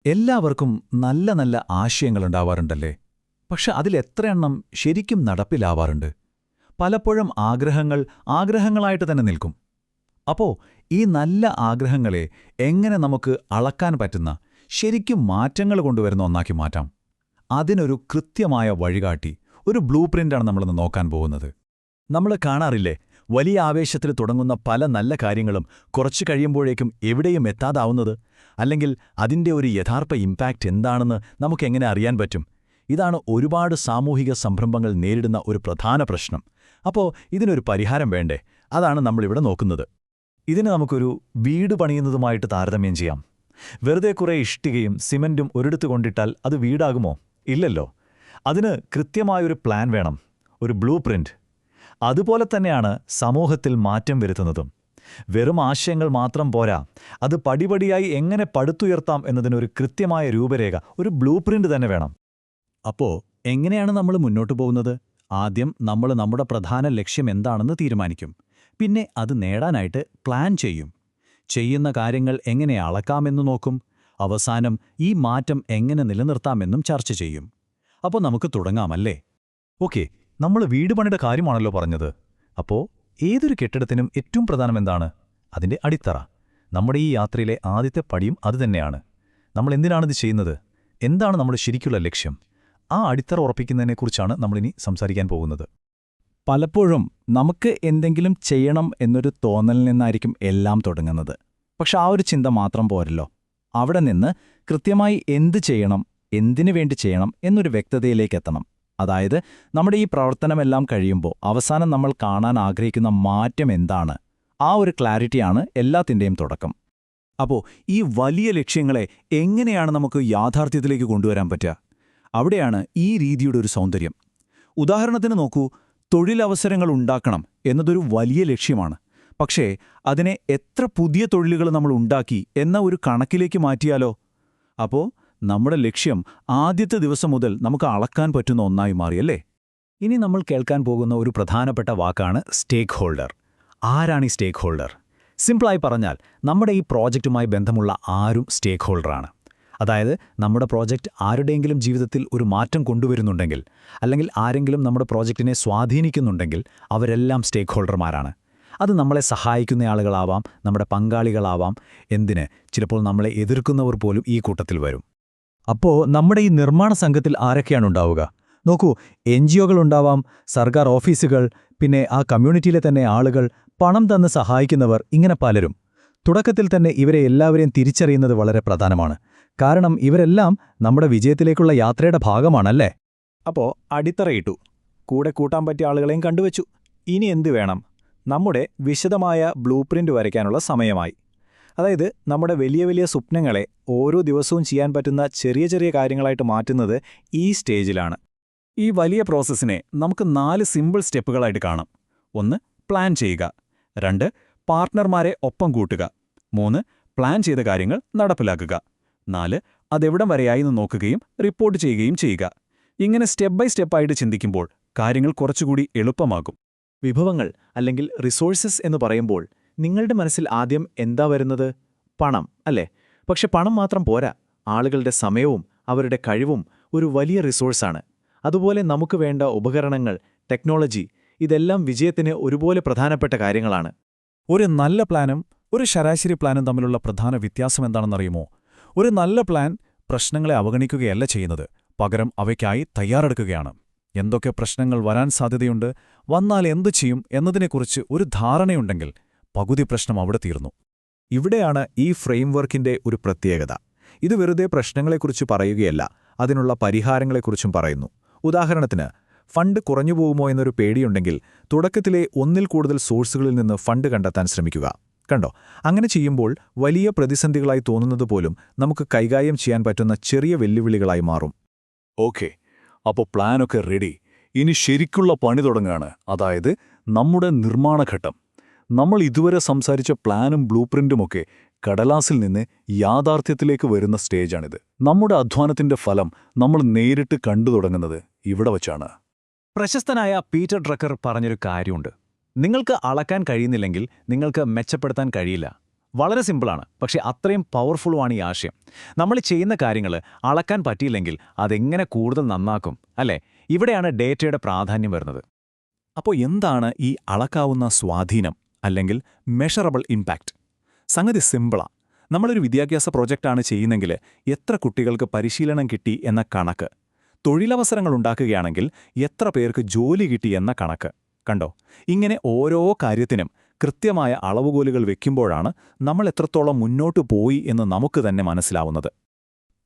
എല്ലാവർക്കും നല്ല നല്ല ആശയങ്ങളുണ്ടാവാറുണ്ടല്ലേ? പക്ഷെ അതിലെത്രയെണ്ണം ശരിക്കും നടപ്പിലാവാറുണ്ട്? പലപ്പോഴും ആഗ്രഹങ്ങൾ ആഗ്രഹങ്ങളായിട്ട് തന്നെ നിൽക്കും. അപ്പോ ഈ നല്ല ആഗ്രഹങ്ങളെ എങ്ങനെ നമുക്ക് അളക്കാൻ പറ്റുന്ന, ശരിക്കും മാറ്റങ്ങൾ കൊണ്ടുവരുന്ന ഒന്നാക്കി മാറ്റാം? അതിനൊരു കൃത്യമായ വഴികാട്ടി, ഒരു ബ്ലൂ പ്രിന്റാണ് നമ്മളിന്ന് നോക്കാൻ പോകുന്നത്. നമ്മൾ കാണാറില്ലേ, വലിയ ആവേശത്തിൽ തുടങ്ങുന്ന പല നല്ല കാര്യങ്ങളും കുറച്ചു കഴിയുമ്പോഴേക്കും എവിടെയും എത്താതാവുന്നത്? അല്ലെങ്കിൽ അതിൻ്റെ ഒരു യഥാർത്ഥ ഇമ്പാക്റ്റ് എന്താണെന്ന് നമുക്കെങ്ങനെ അറിയാൻ പറ്റും? ഇതാണ് ഒരുപാട് സാമൂഹിക സംരംഭങ്ങൾ നേരിടുന്ന ഒരു പ്രധാന പ്രശ്നം. അപ്പോൾ ഇതിനൊരു പരിഹാരം വേണ്ടേ? അതാണ് നമ്മളിവിടെ നോക്കുന്നത്. ഇതിന് നമുക്കൊരു വീട് പണിയുന്നതുമായിട്ട് താരതമ്യം ചെയ്യാം. വെറുതെ കുറേ ഇഷ്ടികയും സിമന്റും ഒരിടത്ത് കൊണ്ടിട്ടാൽ അത് വീടാകുമോ? ഇല്ലല്ലോ. അതിന് കൃത്യമായൊരു പ്ലാൻ വേണം, ഒരു ബ്ലൂ പ്രിന്റ്. അതുപോലെ തന്നെയാണ് സമൂഹത്തിൽ മാറ്റം വരുത്തുന്നതും. വെറും ആശയങ്ങൾ മാത്രം പോരാ, അത് പടിപടിയായി എങ്ങനെ പടുത്തുയർത്താം എന്നതിനൊരു കൃത്യമായ രൂപരേഖ, ഒരു ബ്ലൂ പ്രിന്റ് തന്നെ വേണം. അപ്പോൾ എങ്ങനെയാണ് നമ്മൾ മുന്നോട്ടു പോകുന്നത്? ആദ്യം നമ്മൾ നമ്മുടെ പ്രധാന ലക്ഷ്യം എന്താണെന്ന് തീരുമാനിക്കും. പിന്നെ അത് നേടാനായിട്ട് പ്ലാൻ ചെയ്യും. ചെയ്യുന്ന കാര്യങ്ങൾ എങ്ങനെ അളക്കാമെന്ന് നോക്കും. അവസാനം ഈ മാറ്റം എങ്ങനെ നിലനിർത്താമെന്നും ചർച്ച ചെയ്യും. അപ്പോൾ നമുക്ക് തുടങ്ങാമല്ലേ? ഓക്കെ, നമ്മൾ വീട് പണിയുടെ കാര്യമാണല്ലോ പറഞ്ഞത്. അപ്പോൾ ഏതൊരു കെട്ടിടത്തിനും ഏറ്റവും പ്രധാനം എന്താണ്? അതിൻ്റെ അടിത്തറ. നമ്മുടെ ഈ യാത്രയിലെ ആദ്യത്തെ പടിയും അതുതന്നെയാണ്. നമ്മൾ എന്തിനാണിത് ചെയ്യുന്നത്? എന്താണ് നമ്മുടെ ശരിക്കുള്ള ലക്ഷ്യം? ആ അടിത്തറ ഉറപ്പിക്കുന്നതിനെക്കുറിച്ചാണ് നമ്മളിനി സംസാരിക്കാൻ പോകുന്നത്. പലപ്പോഴും നമുക്ക് എന്തെങ്കിലും ചെയ്യണം എന്നൊരു തോന്നലിൽ നിന്നായിരിക്കും എല്ലാം തുടങ്ങുന്നത്. പക്ഷെ ആ ഒരു ചിന്ത മാത്രം പോരല്ലോ. അവിടെ നിന്ന് കൃത്യമായി എന്ത് ചെയ്യണം, എന്തിനു വേണ്ടി ചെയ്യണം എന്നൊരു വ്യക്തതയിലേക്കെത്തണം. അതായത് നമ്മുടെ ഈ പ്രവർത്തനമെല്ലാം കഴിയുമ്പോൾ അവസാനം നമ്മൾ കാണാൻ ആഗ്രഹിക്കുന്ന മാറ്റം എന്താണ്? ആ ഒരു ക്ലാരിറ്റിയാണ് എല്ലാത്തിൻ്റെയും തുടക്കം. അപ്പോൾ ഈ വലിയ ലക്ഷ്യങ്ങളെ എങ്ങനെയാണ് നമുക്ക് യാഥാർത്ഥ്യത്തിലേക്ക് കൊണ്ടുവരാൻ പറ്റുക? അവിടെയാണ് ഈ രീതിയുടെ ഒരു സൗന്ദര്യം. ഉദാഹരണത്തിന് നോക്കൂ, തൊഴിലവസരങ്ങൾ ഉണ്ടാക്കണം എന്നതൊരു വലിയ ലക്ഷ്യമാണ്. പക്ഷേ അതിനെ എത്ര പുതിയ തൊഴിലുകൾ നമ്മൾ ഉണ്ടാക്കി എന്ന ഒരു കണക്കിലേക്ക് മാറ്റിയാലോ? അപ്പോൾ നമ്മുടെ ലക്ഷ്യം ആദ്യത്തെ ദിവസം മുതൽ നമുക്ക് അളക്കാൻ പറ്റുന്ന ഒന്നായി മാറിയല്ലേ? ഇനി നമ്മൾ കേൾക്കാൻ പോകുന്ന ഒരു പ്രധാനപ്പെട്ട വാക്കാണ് സ്റ്റേക്ക് ഹോൾഡർ. ആരാണ് ഈ സ്റ്റേക്ക് ഹോൾഡർ? സിംപിളായി പറഞ്ഞാൽ, നമ്മുടെ ഈ പ്രോജക്റ്റുമായി ബന്ധമുള്ള ആരും സ്റ്റേക്ക് ഹോൾഡറാണ്. അതായത് നമ്മുടെ പ്രോജക്റ്റ് ആരുടെയെങ്കിലും ജീവിതത്തിൽ ഒരു മാറ്റം കൊണ്ടുവരുന്നുണ്ടെങ്കിൽ, അല്ലെങ്കിൽ ആരെങ്കിലും നമ്മുടെ പ്രോജക്റ്റിനെ സ്വാധീനിക്കുന്നുണ്ടെങ്കിൽ, അവരെല്ലാം സ്റ്റേക്ക് ഹോൾഡർമാരാണ്. അത് നമ്മളെ സഹായിക്കുന്ന ആളുകളാവാം, നമ്മുടെ പങ്കാളികളാവാം, എന്തിന് ചിലപ്പോൾ നമ്മളെ എതിർക്കുന്നവർ പോലും ഈ കൂട്ടത്തിൽ വരും. അപ്പോൾ നമ്മുടെ ഈ നിർമ്മാണ സംഘത്തിൽ ആരൊക്കെയാണ് ഉണ്ടാവുക? നോക്കൂ, NGOകളുണ്ടാവാം, സർക്കാർ ഓഫീസുകൾ, പിന്നെ ആ കമ്മ്യൂണിറ്റിയിലെ തന്നെ ആളുകൾ, പണം തന്ന് സഹായിക്കുന്നവർ, ഇങ്ങനെ പലരും. തുടക്കത്തിൽ തന്നെ ഇവരെ എല്ലാവരെയും തിരിച്ചറിയുന്നത് വളരെ പ്രധാനമാണ്. കാരണം ഇവരെല്ലാം നമ്മുടെ വിജയത്തിലേക്കുള്ള യാത്രയുടെ ഭാഗമാണല്ലേ? അപ്പോൾ അടിത്തറയിട്ടു, കൂടെ കൂട്ടാൻ പറ്റിയ ആളുകളെയും കണ്ടുവച്ചു. ഇനി എന്തു വേണം? നമ്മുടെ വിശദമായ ബ്ലൂ പ്രിന്റ് വരയ്ക്കാനുള്ള സമയമായി. അതായത് നമ്മുടെ വലിയ വലിയ സ്വപ്നങ്ങളെ ഓരോ ദിവസവും ചെയ്യാൻ പറ്റുന്ന ചെറിയ ചെറിയ കാര്യങ്ങളായിട്ട് മാറ്റുന്നത് ഈ സ്റ്റേജിലാണ്. ഈ വലിയ പ്രോസസ്സിനെ നമുക്ക് 4 സിമ്പിൾ സ്റ്റെപ്പുകളായിട്ട് കാണാം. 1. പ്ലാൻ ചെയ്യുക. 2. പാർട്ട്ണർമാരെ ഒപ്പം കൂട്ടുക. 3. പ്ലാൻ ചെയ്ത കാര്യങ്ങൾ നടപ്പിലാക്കുക. 4. അതെവിടം വരെയായിന്ന് നോക്കുകയും റിപ്പോർട്ട് ചെയ്യുകയും ചെയ്യുക. ഇങ്ങനെ സ്റ്റെപ്പ് ബൈ സ്റ്റെപ്പായിട്ട് ചിന്തിക്കുമ്പോൾ കാര്യങ്ങൾ കുറച്ചുകൂടി എളുപ്പമാകും. വിഭവങ്ങൾ അല്ലെങ്കിൽ റിസോഴ്സസ് എന്ന് പറയുമ്പോൾ നിങ്ങളുടെ മനസ്സിൽ ആദ്യം എന്താ വരുന്നത്? പണം, അല്ലേ? പക്ഷെ പണം മാത്രം പോരാ. ആളുകളുടെ സമയവും അവരുടെ കഴിവും ഒരു വലിയ റിസോഴ്സാണ്. അതുപോലെ നമുക്ക് വേണ്ട ഉപകരണങ്ങൾ, ടെക്നോളജി, ഇതെല്ലാം വിജയത്തിന് ഒരുപോലെ പ്രധാനപ്പെട്ട കാര്യങ്ങളാണ്. ഒരു നല്ല പ്ലാനും ഒരു ശരാശരി പ്ലാനും തമ്മിലുള്ള പ്രധാന വ്യത്യാസം എന്താണെന്നറിയുമോ? ഒരു നല്ല പ്ലാൻ പ്രശ്നങ്ങളെ അവഗണിക്കുകയല്ല ചെയ്യുന്നത്, പകരം അവയ്ക്കായി തയ്യാറെടുക്കുകയാണ്. എന്തൊക്കെ പ്രശ്നങ്ങൾ വരാൻ സാധ്യതയുണ്ട്, വന്നാൽ എന്തു ചെയ്യും എന്നതിനെക്കുറിച്ച് ഒരു ധാരണയുണ്ടെങ്കിൽ പകുതി പ്രശ്നം അവിടെ തീർന്നു. ഇവിടെയാണ് ഈ ഫ്രെയിംവർക്കിന്റെ ഒരു പ്രത്യേകത. ഇത് വെറുതെ പ്രശ്നങ്ങളെക്കുറിച്ച് പറയുകയല്ല, അതിനുള്ള പരിഹാരങ്ങളെക്കുറിച്ചും പറയുന്നു. ഉദാഹരണത്തിന്, ഫണ്ട് കുറഞ്ഞുപോകുമോ എന്നൊരു പേടിയുണ്ടെങ്കിൽ തുടക്കത്തിലെ 1ൽ കൂടുതൽ സോഴ്സുകളിൽ നിന്ന് ഫണ്ട് കണ്ടെത്താൻ ശ്രമിക്കുക. കണ്ടോ? അങ്ങനെ ചെയ്യുമ്പോൾ വലിയ പ്രതിസന്ധികളായി തോന്നുന്നതുപോലും നമുക്ക് കൈകാര്യം ചെയ്യാൻ പറ്റുന്ന ചെറിയ വെല്ലുവിളികളായി മാറും. ഓക്കെ, അപ്പോൾ പ്ലാനൊക്കെ റെഡി. ഇനി ശരിക്കുള്ള പണി തുടങ്ങുകയാണ്. അതായത് നമ്മുടെ നിർമ്മാണഘട്ടം. നമ്മൾ ഇതുവരെ സംസാരിച്ച പ്ലാനും ബ്ലൂ പ്രിന്റുമൊക്കെ കടലാസിൽ നിന്ന് യാഥാർത്ഥ്യത്തിലേക്ക് വരുന്ന സ്റ്റേജാണിത്. നമ്മുടെ അധ്വാനത്തിന്റെ ഫലം നമ്മൾ നേരിട്ട് കണ്ടു തുടങ്ങുന്നത് ഇവിടെ വച്ചാണ്. പ്രശസ്തനായ പീറ്റർ ഡ്രക്കർ പറഞ്ഞൊരു കാര്യമുണ്ട്: നിങ്ങൾക്ക് അളക്കാൻ കഴിയുന്നില്ലെങ്കിൽ നിങ്ങൾക്ക് മെച്ചപ്പെടുത്താൻ കഴിയില്ല. വളരെ സിമ്പിളാണ്, പക്ഷേ അത്രയും പവർഫുള്ളുമാണ് ഈ ആശയം. നമ്മൾ ചെയ്യുന്ന കാര്യങ്ങൾ അളക്കാൻ പറ്റിയില്ലെങ്കിൽ അതെങ്ങനെ കൂടുതൽ നന്നാക്കും, അല്ലേ? ഇവിടെയാണ് ഡേറ്റയുടെ പ്രാധാന്യം വരുന്നത്. അപ്പോൾ എന്താണ് ഈ അളക്കാവുന്ന സ്വാധീനം അല്ലെങ്കിൽ മെഷറബിൾ ഇമ്പാക്റ്റ്? സംഗതി സിമ്പിളാ. നമ്മളൊരു വിദ്യാഭ്യാസ പ്രോജക്റ്റാണ് ചെയ്യുന്നെങ്കിൽ എത്ര കുട്ടികൾക്ക് പരിശീലനം കിട്ടി എന്ന കണക്ക്, തൊഴിലവസരങ്ങൾ ഉണ്ടാക്കുകയാണെങ്കിൽ എത്ര പേർക്ക് ജോലി കിട്ടി എന്ന കണക്ക്. കണ്ടോ, ഇങ്ങനെ ഓരോ കാര്യത്തിനും കൃത്യമായ അളവുകോലുകൾ വെക്കുമ്പോഴാണ് നമ്മൾ എത്രത്തോളം മുന്നോട്ടു പോയി എന്ന് നമുക്ക് തന്നെ മനസ്സിലാവുന്നത്.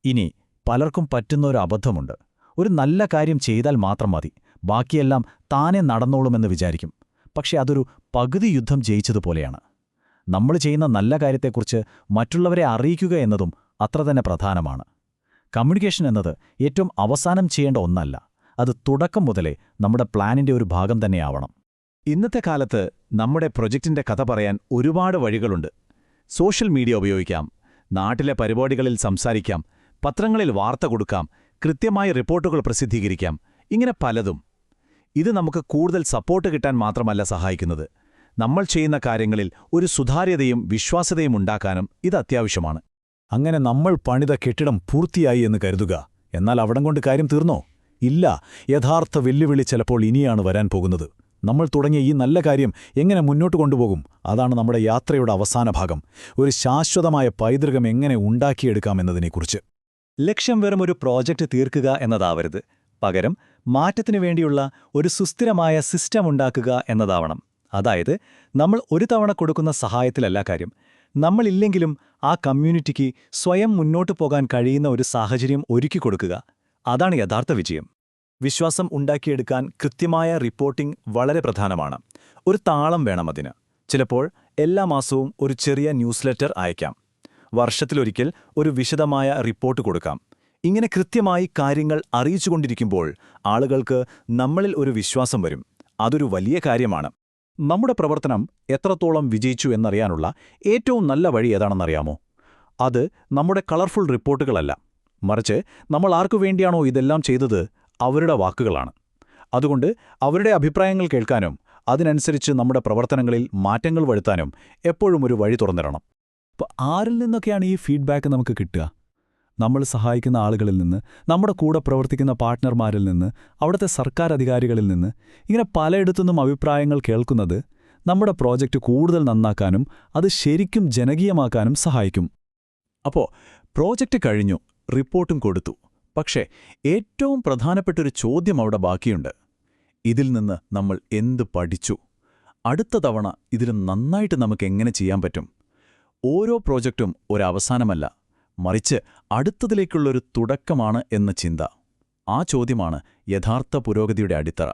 ഇനി പലർക്കും പറ്റുന്ന ഒരു അബദ്ധമുണ്ട്. ഒരു നല്ല കാര്യം ചെയ്താൽ മാത്രം മതി, ബാക്കിയെല്ലാം താനെ നടന്നോളുമെന്ന് വിചാരിക്കും. പക്ഷെ അതൊരു പകുതി യുദ്ധം ജയിച്ചതുപോലെയാണ്. നമ്മൾ ചെയ്യുന്ന നല്ല കാര്യത്തെക്കുറിച്ച് മറ്റുള്ളവരെ അറിയിക്കുക എന്നതും അത്ര തന്നെ പ്രധാനമാണ്. കമ്മ്യൂണിക്കേഷൻ എന്നത് ഏറ്റവും അവസാനം ചെയ്യേണ്ട ഒന്നല്ല, അത് തുടക്കം മുതലേ നമ്മുടെ പ്ലാനിന്റെ ഒരു ഭാഗം തന്നെയാവണം. ഇന്നത്തെ കാലത്ത് നമ്മുടെ പ്രൊജക്റ്റിന്റെ കഥ പറയാൻ ഒരുപാട് വഴികളുണ്ട്. സോഷ്യൽ മീഡിയ ഉപയോഗിക്കാം, നാട്ടിലെ പരിപാടികളിൽ സംസാരിക്കാം, പത്രങ്ങളിൽ വാർത്ത കൊടുക്കാം, കൃത്യമായ റിപ്പോർട്ടുകൾ പ്രസിദ്ധീകരിക്കാം, ഇങ്ങനെ പലതും. ഇത് നമുക്ക് കൂടുതൽ സപ്പോർട്ട് കിട്ടാൻ മാത്രമല്ല സഹായിക്കുന്നത്, നമ്മൾ ചെയ്യുന്ന കാര്യങ്ങളിൽ ഒരു സുതാര്യതയും വിശ്വാസ്യതയും ഉണ്ടാക്കാനും ഇത് അത്യാവശ്യമാണ്. അങ്ങനെ നമ്മൾ പണിത കെട്ടിടം പൂർത്തിയായി എന്ന് കരുതുക. എന്നാൽ അവിടം കൊണ്ട് കാര്യം തീർന്നോ? ഇല്ല. യഥാർത്ഥ വെല്ലുവിളി ചിലപ്പോൾ ഇനിയാണ് വരാൻ പോകുന്നത്. നമ്മൾ തുടങ്ങിയ ഈ നല്ല കാര്യം എങ്ങനെ മുന്നോട്ട് കൊണ്ടുപോകും? അതാണ് നമ്മുടെ യാത്രയുടെ അവസാന ഭാഗം. ഒരു ശാശ്വതമായ പൈതൃകം എങ്ങനെ ഉണ്ടാക്കിയെടുക്കാമെന്നതിനെക്കുറിച്ച്. ലക്ഷ്യം വെറും ഒരു പ്രോജക്റ്റ് തീർക്കുക എന്നതാവരുത്. പകരം മാറ്റത്തിനു വേണ്ടിയുള്ള ഒരു സുസ്ഥിരമായ സിസ്റ്റം ഉണ്ടാക്കുക എന്നതാവണം. അതായത് നമ്മൾ ഒരു തവണ കൊടുക്കുന്ന സഹായത്തിലല്ല കാര്യം, നമ്മളില്ലെങ്കിലും ആ കമ്മ്യൂണിറ്റിക്ക് സ്വയം മുന്നോട്ടു പോകാൻ കഴിയുന്ന ഒരു സാഹചര്യം ഒരുക്കിക്കൊടുക്കുക. അതാണ് യഥാർത്ഥ വിജയം. വിശ്വാസം ഉണ്ടാക്കിയെടുക്കാൻ കൃത്യമായ റിപ്പോർട്ടിംഗ് വളരെ പ്രധാനമാണ്. ഒരു താളം വേണം അതിന്. ചിലപ്പോൾ എല്ലാ മാസവും ഒരു ചെറിയ ന്യൂസ്ലെറ്റർ അയക്കാം. വർഷത്തിലൊരിക്കൽ ഒരു വിശദമായ റിപ്പോർട്ട് കൊടുക്കാം. ഇങ്ങനെ കൃത്യമായി കാര്യങ്ങൾ അറിയിച്ചുകൊണ്ടിരിക്കുമ്പോൾ ആളുകൾക്ക് നമ്മളിൽ ഒരു വിശ്വാസം വരും. അതൊരു വലിയ കാര്യമാണ്. നമ്മുടെ പ്രവർത്തനം എത്രത്തോളം വിജയിച്ചു എന്നറിയാനുള്ള ഏറ്റവും നല്ല വഴി ഏതാണെന്നറിയാമോ? അത് നമ്മുടെ കളർഫുൾ റിപ്പോർട്ടുകളല്ല, മറിച്ച് നമ്മൾ ആർക്കു വേണ്ടിയാണോ ഇതെല്ലാം ചെയ്തത് അവരുടെ വാക്കുകളാണ്. അതുകൊണ്ട് അവരുടെ അഭിപ്രായങ്ങൾ കേൾക്കാനും അതിനനുസരിച്ച് നമ്മുടെ പ്രവർത്തനങ്ങളിൽ മാറ്റങ്ങൾ വരുത്താനും എപ്പോഴും ഒരു വഴി തുറന്നിടണം. അപ്പോൾ ആരിൽ നിന്നൊക്കെയാണ് ഈ ഫീഡ്ബാക്ക് നമുക്ക് കിട്ടുക? നമ്മൾ സഹായിക്കുന്ന ആളുകളിൽ നിന്ന്, നമ്മുടെ കൂടെ പ്രവർത്തിക്കുന്ന പാർട്ട്ണർമാരിൽ നിന്ന്, അവിടുത്തെ സർക്കാർ അധികാരികളിൽ നിന്ന്, ഇങ്ങനെ പലയിടത്തുനിന്നും അഭിപ്രായങ്ങൾ കേൾക്കുന്നത് നമ്മുടെ പ്രോജക്റ്റ് കൂടുതൽ നന്നാക്കാനും അത് ശരിക്കും ജനകീയമാക്കാനും സഹായിക്കും. അപ്പോൾ പ്രോജക്റ്റ് കഴിഞ്ഞു, റിപ്പോർട്ടും കൊടുത്തു. പക്ഷേ ഏറ്റവും പ്രധാനപ്പെട്ടൊരു ചോദ്യം അവിടെ ബാക്കിയുണ്ട്. ഇതിൽ നിന്ന് നമ്മൾ എന്ത് പഠിച്ചു? അടുത്ത തവണ ഇതിലും നന്നായിട്ട് നമുക്ക് എങ്ങനെ ചെയ്യാൻ പറ്റും? ഓരോ പ്രോജക്റ്റും ഒരവസാനമല്ല, മറിച്ച് അടുത്തതിലേക്കുള്ളൊരു തുടക്കമാണ് എന്ന ചിന്ത. ആ ചോദ്യമാണ് യഥാർത്ഥ പുരോഗതിയുടെ അടിത്തറ.